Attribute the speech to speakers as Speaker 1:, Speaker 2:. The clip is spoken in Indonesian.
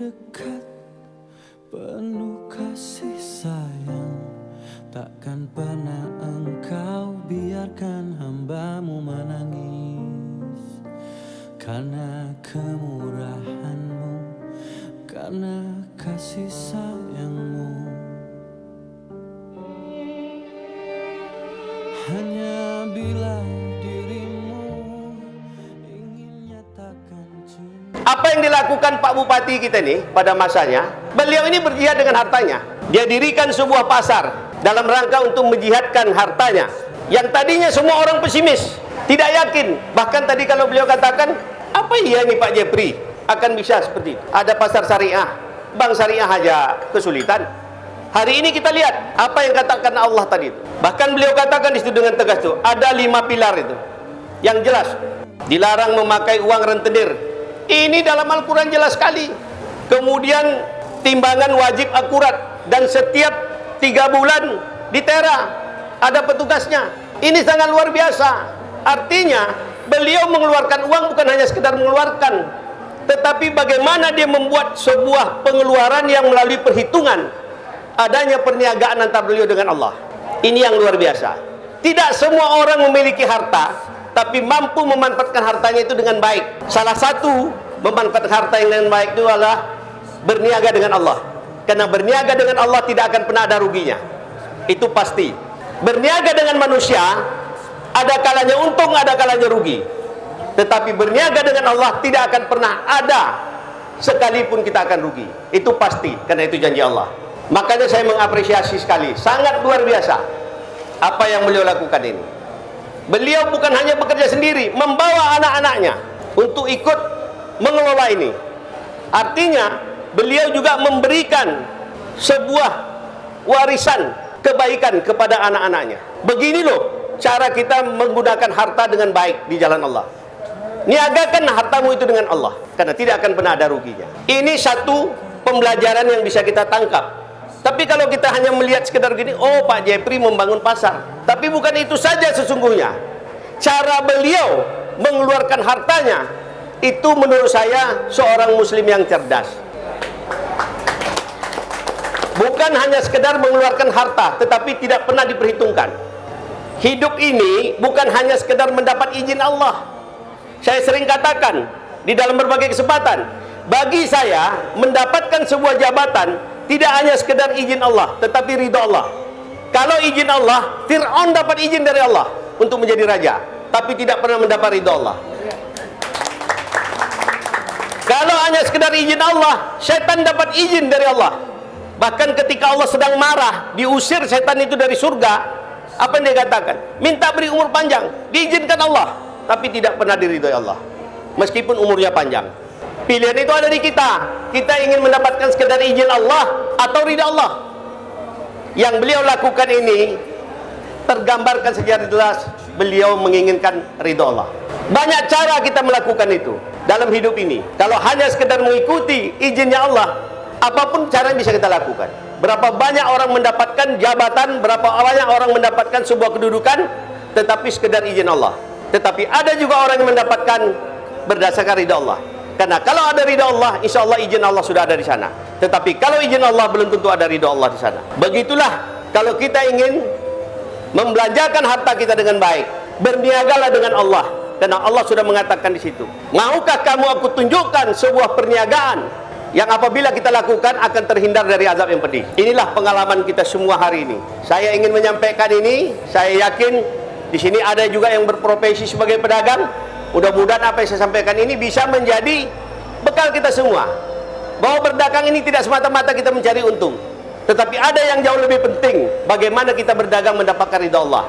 Speaker 1: dekat, penuh kasih sayang. Takkan pernah engkau biarkan hamba-Mu menangis. Karena kemurahan-Mu, karena kasih sayang-Mu. Hanya bila dirimu ingin nyatakan cinta.
Speaker 2: Apa yang dilakukan Pak Bupati kita ini pada masanya, beliau ini berjihad dengan hartanya. Dia dirikan sebuah pasar dalam rangka untuk menjihadkan hartanya. Yang tadinya semua orang pesimis, tidak yakin. Bahkan tadi kalau beliau katakan, apa iya ini Pak Jepri akan bisa seperti itu? Ada pasar syariah, bank syariah aja kesulitan. Hari ini kita lihat apa yang katakan Allah tadi itu. Bahkan beliau katakan di situ dengan tegas itu, ada 5 pilar itu yang jelas. Dilarang memakai uang rentenir. Ini dalam Al-Quran jelas sekali. Kemudian timbangan wajib akurat dan setiap 3 bulan ditera, ada petugasnya. Ini sangat luar biasa. Artinya beliau mengeluarkan uang bukan hanya sekedar mengeluarkan, tetapi bagaimana dia membuat sebuah pengeluaran yang melalui perhitungan. Adanya perniagaan antara beliau dengan Allah. Ini yang luar biasa. Tidak semua orang memiliki harta, tapi mampu memanfaatkan hartanya itu dengan baik. Salah satu memanfaatkan harta yang dengan baik itu adalah berniaga dengan Allah. Karena berniaga dengan Allah tidak akan pernah ada ruginya. Itu pasti. Berniaga dengan manusia, ada kalanya untung, ada kalanya rugi. Tetapi berniaga dengan Allah tidak akan pernah ada sekalipun kita akan rugi. Itu pasti, karena itu janji Allah. Makanya saya mengapresiasi sekali, sangat luar biasa apa yang beliau lakukan ini. Beliau bukan hanya bekerja sendiri, membawa anak-anaknya untuk ikut mengelola ini. Artinya beliau juga memberikan sebuah warisan kebaikan kepada anak-anaknya. Begini loh cara kita menggunakan harta dengan baik di jalan Allah. Niagakan hartamu itu dengan Allah, karena tidak akan pernah ada ruginya. Ini satu pembelajaran yang bisa kita tangkap. Tapi kalau kita hanya melihat sekedar gini, oh Pak Jepri membangun pasar. Tapi bukan itu saja sesungguhnya. Cara beliau mengeluarkan hartanya, itu menurut saya seorang muslim yang cerdas. Bukan hanya sekedar mengeluarkan harta, tetapi tidak pernah diperhitungkan. Hidup ini bukan hanya sekedar mendapat izin Allah. Saya sering katakan di dalam berbagai kesempatan, bagi saya mendapatkan sebuah jabatan tidak hanya sekedar izin Allah, tetapi ridha Allah. Kalau izin Allah, Fir'aun dapat izin dari Allah untuk menjadi raja, tapi tidak pernah mendapat ridha Allah. Kalau hanya sekedar izin Allah, syaitan dapat izin dari Allah. Bahkan ketika Allah sedang marah, diusir syaitan itu dari surga, apa yang dia katakan? Minta beri umur panjang, diizinkan Allah, tapi tidak pernah diridhoi Allah, meskipun umurnya panjang. Pilihan itu ada di kita. Kita ingin mendapatkan sekedar izin Allah atau ridha Allah. Yang beliau lakukan ini tergambarkan secara jelas, beliau menginginkan ridha Allah. Banyak cara kita melakukan itu dalam hidup ini. Kalau hanya sekedar mengikuti izinnya Allah, apapun cara yang bisa kita lakukan. Berapa banyak orang mendapatkan jabatan, berapa banyak orang mendapatkan sebuah kedudukan, tetapi sekedar izin Allah. Tetapi ada juga orang yang mendapatkan berdasarkan ridha Allah. Karena kalau ada ridha Allah, insya Allah izin Allah sudah ada di sana. Tetapi kalau izin Allah, belum tentu ada ridha Allah di sana. Begitulah kalau kita ingin membelanjakan harta kita dengan baik, berniagalah dengan Allah. Karena Allah sudah mengatakan di situ, maukah kamu aku tunjukkan sebuah perniagaan yang apabila kita lakukan akan terhindar dari azab yang pedih. Inilah pengalaman kita semua hari ini. Saya ingin menyampaikan ini. Saya yakin di sini ada juga yang berprofesi sebagai pedagang. Mudah-mudahan apa yang saya sampaikan ini bisa menjadi bekal kita semua, bahwa berdagang ini tidak semata-mata kita mencari untung, tetapi ada yang jauh lebih penting, bagaimana kita berdagang mendapatkan ridha Allah.